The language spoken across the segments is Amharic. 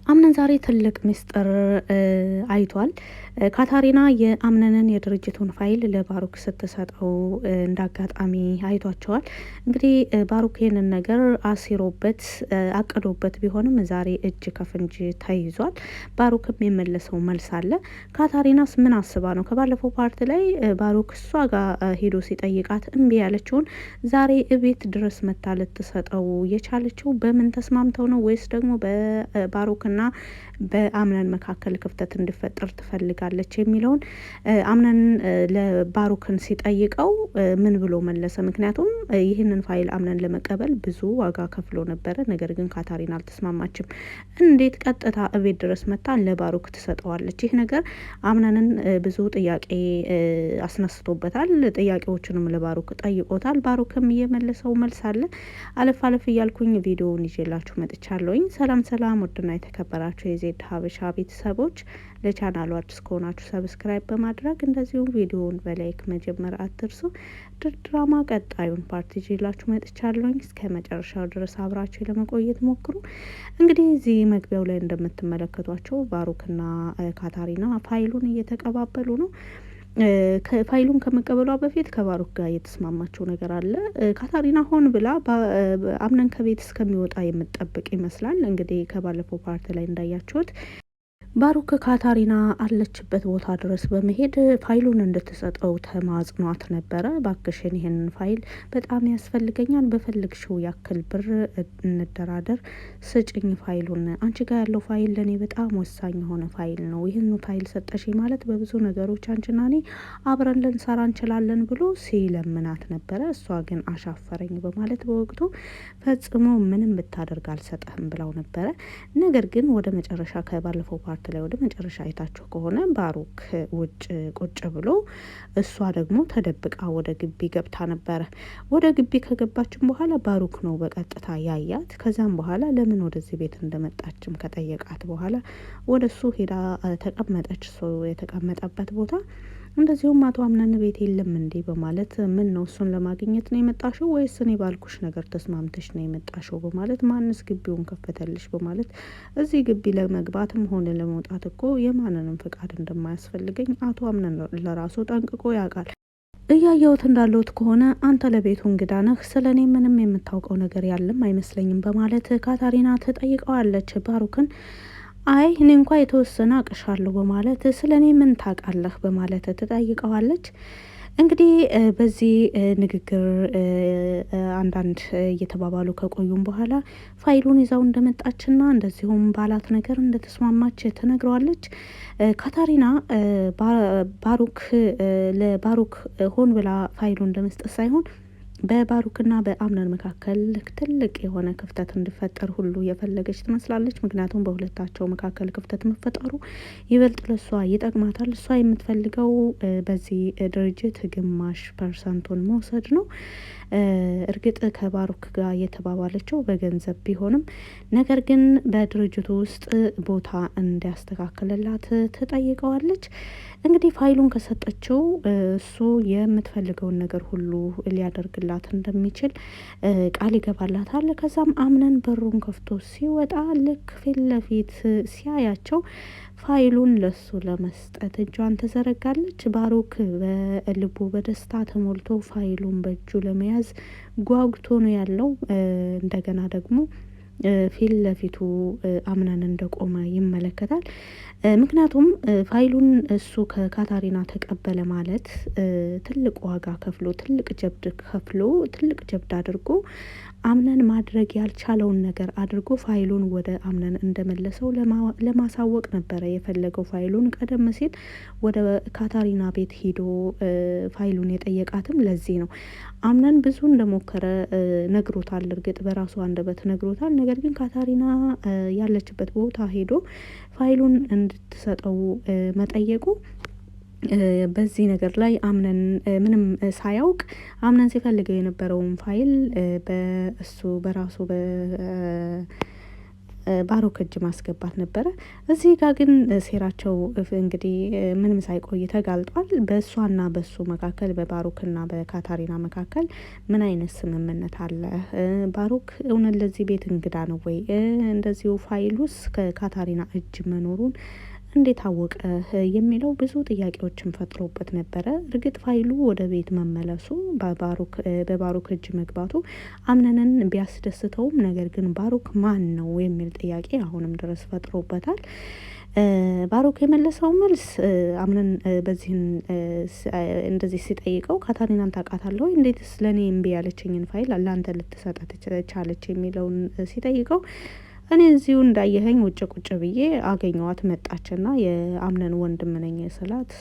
አምነን ዛሬ ትልቅ ምስጢር አይቷል። ካታሪና የአምነንን የድርጅቱን ፋይል ለባሩክ ስትሰጠው እንዳጋጣሚ አይቷቸዋል። እንግዲህ ባሩክ ይህንን ነገር አሲሮበት አቅዶበት ቢሆንም ዛሬ እጅ ከፍንጅ ተይዟል። ባሩክም የመለሰው መልስ አለ። ካታሪናስ ምን አስባ ነው? ከባለፈው ፓርት ላይ ባሩክ እሷ ጋር ሄዶ ሲጠይቃት እምቢ ያለችውን ዛሬ እቤት ድረስ መታ ልትሰጠው የቻለችው በምን ተስማምተው ነው? ወይስ ደግሞ በባሩክና በአምነን መካከል ክፍተት እንዲፈጠር ትፈልጋለች የሚለውን አምነን ለባሩክን ሲጠይቀው ምን ብሎ መለሰ? ምክንያቱም ይህንን ፋይል አምነን ለመቀበል ብዙ ዋጋ ከፍሎ ነበረ። ነገር ግን ካታሪና አልተስማማችም። እንዴት ቀጥታ እቤት ድረስ መታ ለባሩክ ትሰጠዋለች? ይህ ነገር አምነንን ብዙ ጥያቄ አስነስቶበታል። ጥያቄዎቹንም ለባሩክ ጠይቆታል። ባሩክም እየመለሰው መልስ አለ። አለፍ አለፍ እያልኩኝ ቪዲዮውን ይዤላችሁ መጥቻለሁኝ። ሰላም ሰላም፣ ውድና የተከበራችሁ የዜድ ሀበሻ ቤተሰቦች ለቻናሉ አዲስ ከሆናችሁ ሰብስክራይብ በማድረግ እንደዚሁም ቪዲዮውን በላይክ መጀመር አትርሱ። ድራማ ቀጣዩን ፓርት ይዤላችሁ መጥቻለሁኝ። እስከ መጨረሻው ድረስ አብራችሁ ለመቆየት ሞክሩ። እንግዲህ እዚህ መግቢያው ላይ እንደምትመለከቷቸው ባሩክና ካታሪና ፋይሉን እየተቀባበሉ ነው። ፋይሉን ከመቀበሏ በፊት ከባሩክ ጋር የተስማማቸው ነገር አለ። ካታሪና ሆን ብላ አምነን ከቤት እስከሚወጣ የምትጠብቅ ይመስላል። እንግዲህ ከባለፈው ፓርት ላይ እንዳያችሁት ባሩክ ካታሪና አለችበት ቦታ ድረስ በመሄድ ፋይሉን እንድትሰጠው ተማጽኗት ነበረ። ባክሽን ይህንን ፋይል በጣም ያስፈልገኛል፣ በፈልግሽው ያክል ብር እንደራደር፣ ስጭኝ ፋይሉን። አንቺ ጋር ያለው ፋይል ለእኔ በጣም ወሳኝ የሆነ ፋይል ነው። ይህን ፋይል ሰጠሽ ማለት በብዙ ነገሮች አንቺና እኔ አብረን ልንሰራ እንችላለን ብሎ ሲለምናት ነበረ። እሷ ግን አሻፈረኝ በማለት በወቅቱ ፈጽሞ ምንም ብታደርግ አልሰጠህም ብላው ነበረ። ነገር ግን ወደ መጨረሻ ከባለፈው ፓርት ላይ ወደ መጨረሻ አይታችሁ ከሆነ ባሩክ ውጭ ቁጭ ብሎ እሷ ደግሞ ተደብቃ ወደ ግቢ ገብታ ነበረ። ወደ ግቢ ከገባችም በኋላ ባሩክ ነው በቀጥታ ያያት። ከዛም በኋላ ለምን ወደዚህ ቤት እንደመጣችም ከጠየቃት በኋላ ወደ እሱ ሄዳ ተቀመጠች። ሰው የተቀመጠበት ቦታ እንደዚሁም አቶ አምነን ቤት የለም እንዴ በማለት ምን ነው እሱን ለማግኘት ነው የመጣሽው ወይስ እኔ ባልኩሽ ነገር ተስማምተሽ ነው የመጣሽው በማለት ማንስ ግቢውን ከፈተልሽ በማለት እዚህ ግቢ ለመግባትም ሆነ ለመውጣት እኮ የማንንም ፍቃድ እንደማያስፈልገኝ አቶ አምነን ለራሱ ጠንቅቆ ያውቃል። እያየሁት እንዳለሁት ከሆነ አንተ ለቤቱ እንግዳ ነህ፣ ስለ እኔ ምንም የምታውቀው ነገር ያለም አይመስለኝም በማለት ካታሪና ተጠይቀዋለች ባሩክን። አይ እኔ እንኳ የተወሰነ አቅሻለሁ በማለት ስለ እኔ ምን ታውቃለህ በማለት ትጠይቀዋለች። እንግዲህ በዚህ ንግግር አንዳንድ እየተባባሉ ከቆዩም በኋላ ፋይሉን ይዛው እንደመጣችና እንደዚሁም ባላት ነገር እንደተስማማች ትነግረዋለች። ካታሪና ባሩክ ለባሩክ ሆን ብላ ፋይሉን እንደመስጠት ሳይሆን በባሩክና በአምነን መካከል ትልቅ የሆነ ክፍተት እንዲፈጠር ሁሉ የፈለገች ትመስላለች። ምክንያቱም በሁለታቸው መካከል ክፍተት መፈጠሩ ይበልጥ ለሷ ይጠቅማታል። እሷ የምትፈልገው በዚህ ድርጅት ግማሽ ፐርሰንቱን መውሰድ ነው። እርግጥ ከባሩክ ጋር የተባባለችው በገንዘብ ቢሆንም ነገር ግን በድርጅቱ ውስጥ ቦታ እንዲያስተካክልላት ትጠይቀዋለች። እንግዲህ ፋይሉን ከሰጠችው እሱ የምትፈልገውን ነገር ሁሉ ሊያደርግላት እንደሚችል ቃል ይገባላታል። ከዛም አምነን በሩን ከፍቶ ሲወጣ ልክ ፊት ለፊት ሲያያቸው ፋይሉን ለሱ ለመስጠት እጇን ተዘረጋለች። ባሩክ በልቡ በደስታ ተሞልቶ ፋይሉን በእጁ ለመያዝ ጓጉቶ ነው ያለው። እንደገና ደግሞ ፊት ለፊቱ አምነን እንደቆመ ይመለከታል። ምክንያቱም ፋይሉን እሱ ከካታሪና ተቀበለ ማለት ትልቅ ዋጋ ከፍሎ ትልቅ ጀብድ አድርጎ አምነን ማድረግ ያልቻለውን ነገር አድርጎ ፋይሉን ወደ አምነን እንደመለሰው ለማሳወቅ ነበረ የፈለገው። ፋይሉን ቀደም ሲል ወደ ካታሪና ቤት ሄዶ ፋይሉን የጠየቃትም ለዚህ ነው። አምነን ብዙ እንደሞከረ ነግሮታል። እርግጥ በራሱ አንደበት ነግሮታል። ነገር ግን ካታሪና ያለችበት ቦታ ሄዶ ፋይሉን እንድትሰጠው መጠየቁ በዚህ ነገር ላይ አምነን ምንም ሳያውቅ አምነን ሲፈልገው የነበረውን ፋይል በእሱ በራሱ ባሮክ እጅ ማስገባት ነበረ። እዚህ ጋር ግን ሴራቸው እንግዲህ ምንም ሳይቆይ ተጋልጧል። በእሷና በሱ መካከል በባሮክና በካታሪና መካከል ምን አይነት ስምምነት አለ? ባሮክ እውነት ለዚህ ቤት እንግዳ ነው ወይ? እንደዚሁ ፋይሉስ ከካታሪና እጅ መኖሩን እንዴት አወቀ የሚለው ብዙ ጥያቄዎችን ፈጥሮበት ነበረ። እርግጥ ፋይሉ ወደ ቤት መመለሱ በባሮክ እጅ መግባቱ አምነንን ቢያስደስተውም ነገር ግን ባሮክ ማን ነው የሚል ጥያቄ አሁንም ድረስ ፈጥሮበታል። ባሮክ የመለሰው መልስ አምነን በዚህን እንደዚህ ሲጠይቀው ካታሪናን ታውቃታለህ ወይ? እንዴትስ ለእኔ እምቢ ያለችኝን ፋይል ለአንተ ልትሰጣት ቻለች የሚለውን ሲጠይቀው እኔ እዚሁ እንዳየኸኝ ውጭ ቁጭ ብዬ አገኘዋት መጣችና የአምነን ወንድም ነኝ ስላት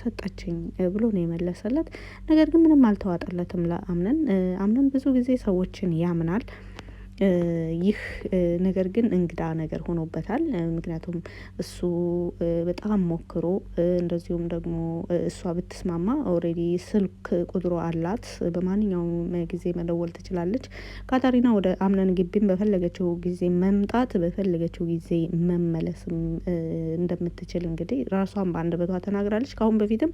ሰጠችኝ ብሎ ነው የመለሰለት። ነገር ግን ምንም አልተዋጠለትም ለአምነን። አምነን ብዙ ጊዜ ሰዎችን ያምናል። ይህ ነገር ግን እንግዳ ነገር ሆኖበታል። ምክንያቱም እሱ በጣም ሞክሮ እንደዚሁም ደግሞ እሷ ብትስማማ ኦልሬዲ ስልክ ቁጥሩ አላት፣ በማንኛውም ጊዜ መደወል ትችላለች። ካታሪና ወደ አምነን ግቢም በፈለገችው ጊዜ መምጣት በፈለገችው ጊዜ መመለስም እንደምትችል እንግዲህ ራሷን በአንደበቷ ተናግራለች። ከአሁን በፊትም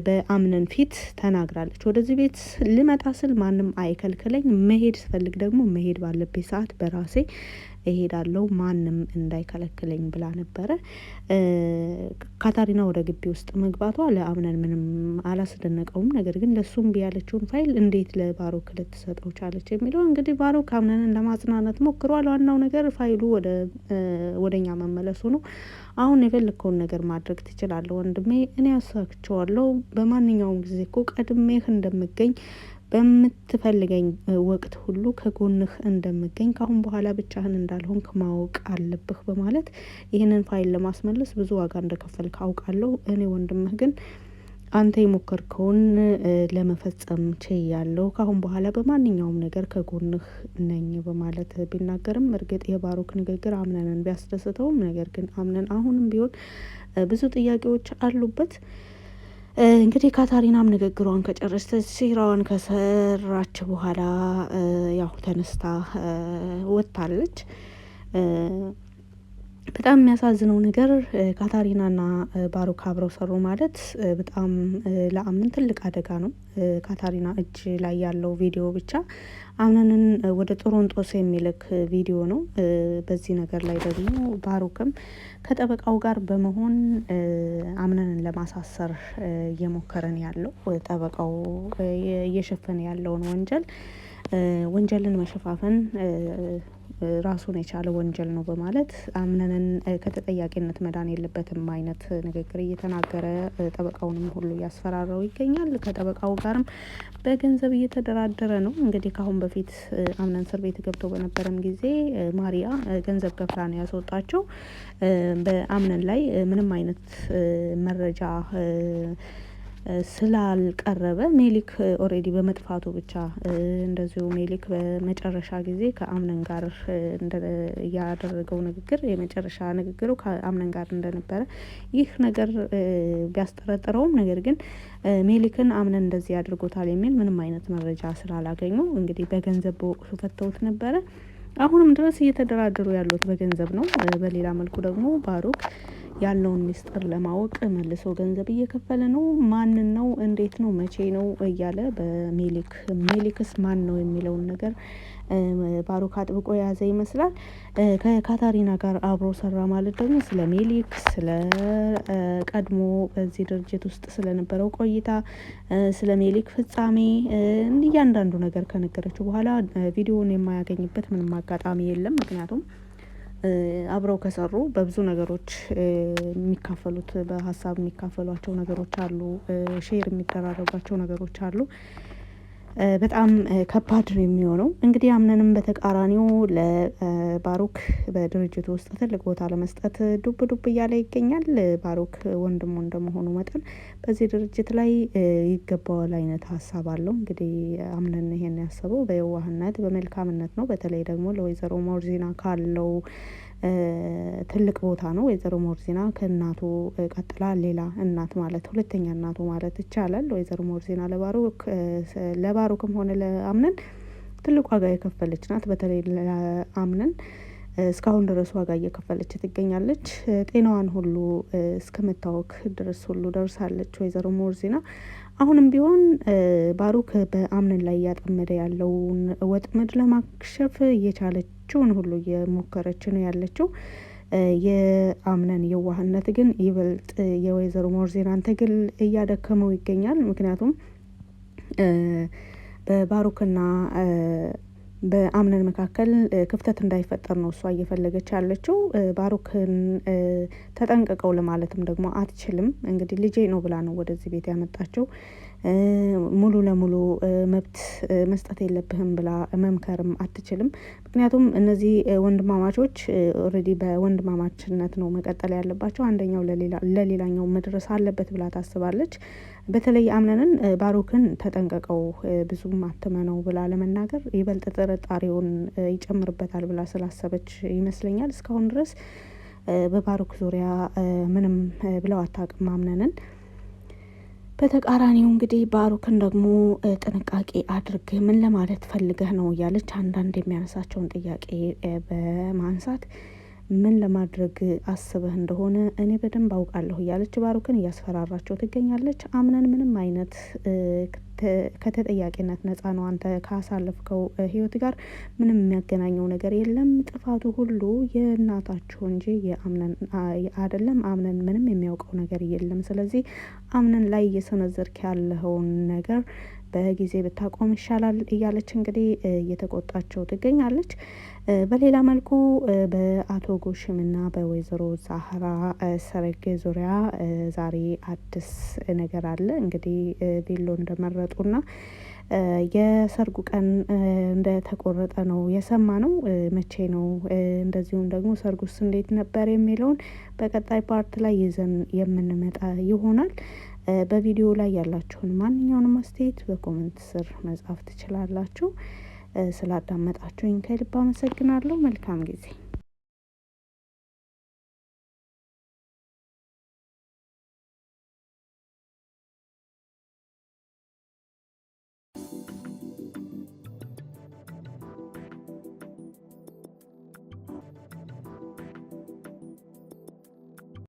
በአምነን ፊት ተናግራለች። ወደዚህ ቤት ልመጣ ስል ማንም አይከልክለኝ፣ መሄድ ስፈልግ ደግሞ መሄድ ባለብኝ ሰዓት በራሴ እሄዳለሁ፣ ማንም እንዳይከለክለኝ ብላ ነበረ። ካታሪና ወደ ግቢ ውስጥ መግባቷ ለአምነን ምንም አላስደነቀውም። ነገር ግን ለሱም ቢያለችውን ፋይል እንዴት ለባሮክ ልትሰጠው ቻለች የሚለው እንግዲህ ባሮክ አምነንን ለማጽናናት ሞክሯል። ዋናው ነገር ፋይሉ ወደኛ መመለሱ ነው። አሁን የፈለግከውን ነገር ማድረግ ትችላለህ ወንድሜ፣ እኔ ያሳክቸዋለሁ። በማንኛውም ጊዜ እኮ ቀድሜህ እንደምገኝ በምትፈልገኝ ወቅት ሁሉ ከጎንህ እንደምገኝ፣ ካሁን በኋላ ብቻህን እንዳልሆንክ ማወቅ አለብህ በማለት ይህንን ፋይል ለማስመለስ ብዙ ዋጋ እንደከፈልክ አውቃለሁ። እኔ ወንድምህ ግን አንተ የሞከርከውን ለመፈጸም ችያለሁ። ካሁን በኋላ በማንኛውም ነገር ከጎንህ ነኝ በማለት ቢናገርም እርግጥ የባሮክ ንግግር አምነንን ቢያስደስተውም ነገር ግን አምነን አሁንም ቢሆን ብዙ ጥያቄዎች አሉበት። እንግዲህ ካታሪናም ንግግሯን ከጨረሰች ሴራዋን ከሰራች በኋላ ያው ተነስታ ወጥታለች። በጣም የሚያሳዝነው ነገር ካታሪናና ባሮክ አብረው ሰሩ ማለት በጣም ለአምነን ትልቅ አደጋ ነው። ካታሪና እጅ ላይ ያለው ቪዲዮ ብቻ አምነንን ወደ ጦሮንጦስ የሚልክ ቪዲዮ ነው። በዚህ ነገር ላይ ደግሞ ባሮክም ከጠበቃው ጋር በመሆን አምነንን ለማሳሰር እየሞከረን ያለው ጠበቃው እየሸፈነ ያለውን ወንጀልን መሸፋፈን ራሱን የቻለ ወንጀል ነው በማለት አምነንን ከተጠያቂነት መዳን የለበትም አይነት ንግግር እየተናገረ ጠበቃውንም ሁሉ እያስፈራራው ይገኛል። ከጠበቃው ጋርም በገንዘብ እየተደራደረ ነው። እንግዲህ ከአሁን በፊት አምነን እስር ቤት ገብቶ በነበረም ጊዜ ማሪያ ገንዘብ ከፍላ ነው ያስወጣቸው። በአምነን ላይ ምንም አይነት መረጃ ስላልቀረበ ሜሊክ ኦልሬዲ በመጥፋቱ ብቻ እንደዚሁ ሜሊክ በመጨረሻ ጊዜ ከአምነን ጋር ያደረገው ንግግር የመጨረሻ ንግግሩ ከአምነን ጋር እንደነበረ ይህ ነገር ቢያስጠረጥረውም ነገር ግን ሜሊክን አምነን እንደዚህ አድርጎታል የሚል ምንም አይነት መረጃ ስላላገኙ እንግዲህ በገንዘብ በወቅቱ ፈተውት ነበረ። አሁንም ድረስ እየተደራደሩ ያሉት በገንዘብ ነው። በሌላ መልኩ ደግሞ ባሮክ ያለውን ሚስጥር ለማወቅ መልሶ ገንዘብ እየከፈለ ነው። ማንን ነው፣ እንዴት ነው፣ መቼ ነው እያለ ሜሊክስ ማን ነው የሚለውን ነገር ባሮክ አጥብቆ የያዘ ይመስላል። ከካታሪና ጋር አብሮ ሰራ ማለት ደግሞ ስለ ሜሊክ፣ ስለ ቀድሞ በዚህ ድርጅት ውስጥ ስለነበረው ቆይታ፣ ስለ ሜሊክ ፍጻሜ እያንዳንዱ ነገር ከነገረችው በኋላ ቪዲዮውን የማያገኝበት ምንም አጋጣሚ የለም። ምክንያቱም አብረው ከሰሩ በብዙ ነገሮች የሚካፈሉት በሀሳብ የሚካፈሏቸው ነገሮች አሉ፣ ሼር የሚደራረጓቸው ነገሮች አሉ። በጣም ከባድ ነው የሚሆነው። እንግዲህ አምነንም በተቃራኒው ለባሮክ በድርጅቱ ውስጥ ትልቅ ቦታ ለመስጠት ዱብ እያለ ይገኛል። ባሮክ ወንድሙ እንደመሆኑ መጠን በዚህ ድርጅት ላይ ይገባዋል አይነት ሀሳብ አለው። እንግዲህ አምነን ይሄን ያሰበው በየዋህነት በመልካምነት ነው። በተለይ ደግሞ ለወይዘሮ ሞርዚና ካለው ትልቅ ቦታ ነው። ወይዘሮ ሞርዚና ከእናቱ ቀጥላ ሌላ እናት ማለት ሁለተኛ እናቱ ማለት ይቻላል። ወይዘሮ ሞርዚና ለባሮክም ሆነ ለአምነን ትልቅ ዋጋ የከፈለች ናት። በተለይ ለአምነን እስካሁን ድረስ ዋጋ እየከፈለች ትገኛለች። ጤናዋን ሁሉ እስከ መታወክ ድረስ ሁሉ ደርሳለች ወይዘሮ ሞርዚና። አሁንም ቢሆን ባሩክ በአምነን ላይ እያጠመደ ያለውን ወጥመድ ለማክሸፍ እየቻለችውን ሁሉ እየሞከረች ነው ያለችው። የአምነን የዋህነት ግን ይበልጥ የወይዘሮ ሞርዚናን ትግል እያደከመው ይገኛል። ምክንያቱም በባሩክና በአምነን መካከል ክፍተት እንዳይፈጠር ነው እሷ እየፈለገች ያለችው። ባሩክን ተጠንቅቀው ለማለትም ደግሞ አትችልም። እንግዲህ ልጄ ነው ብላ ነው ወደዚህ ቤት ያመጣችው። ሙሉ ለሙሉ መብት መስጠት የለብህም ብላ መምከርም አትችልም። ምክንያቱም እነዚህ ወንድማማቾች ኦልሬዲ በወንድማማችነት ነው መቀጠል ያለባቸው። አንደኛው ለሌላኛው መድረስ አለበት ብላ ታስባለች። በተለይ አምነንን ባሩክን ተጠንቀቀው ብዙም አትመነው ብላ ለመናገር ይበልጥ ጥርጣሬውን ይጨምርበታል ብላ ስላሰበች ይመስለኛል እስካሁን ድረስ በባሩክ ዙሪያ ምንም ብለው አታውቅም አምነንን። በተቃራኒው እንግዲህ ባሩክን ደግሞ ጥንቃቄ አድርግ፣ ምን ለማለት ፈልገህ ነው እያለች አንዳንድ የሚያነሳቸውን ጥያቄ በማንሳት ምን ለማድረግ አስበህ እንደሆነ እኔ በደንብ አውቃለሁ እያለች ባሩክን እያስፈራራቸው ትገኛለች። አምነን ምንም አይነት ከተጠያቂነት ነጻ ነው፣ አንተ ካሳለፍከው ህይወት ጋር ምንም የሚያገናኘው ነገር የለም፣ ጥፋቱ ሁሉ የእናታችሁ እንጂ የአምነን አይደለም፣ አምነን ምንም የሚያውቀው ነገር የለም። ስለዚህ አምነን ላይ እየሰነዘርክ ያለኸውን ነገር በጊዜ ብታቆም ይሻላል እያለች እንግዲህ እየተቆጣቸው ትገኛለች። በሌላ መልኩ በአቶ ጎሽምና በወይዘሮ ዛህራ ሰርግ ዙሪያ ዛሬ አዲስ ነገር አለ። እንግዲህ ቬሎ እንደመረጡና የሰርጉ ቀን እንደተቆረጠ ነው የሰማ ነው። መቼ ነው እንደዚሁም ደግሞ ሰርጉስ እንዴት ነበር የሚለውን በቀጣይ ፓርት ላይ ይዘን የምንመጣ ይሆናል። በቪዲዮ ላይ ያላችሁን ማንኛውንም አስተያየት በኮሜንት ስር መጻፍ ትችላላችሁ። ስላዳመጣችሁኝ ከልብ አመሰግናለሁ። መልካም ጊዜ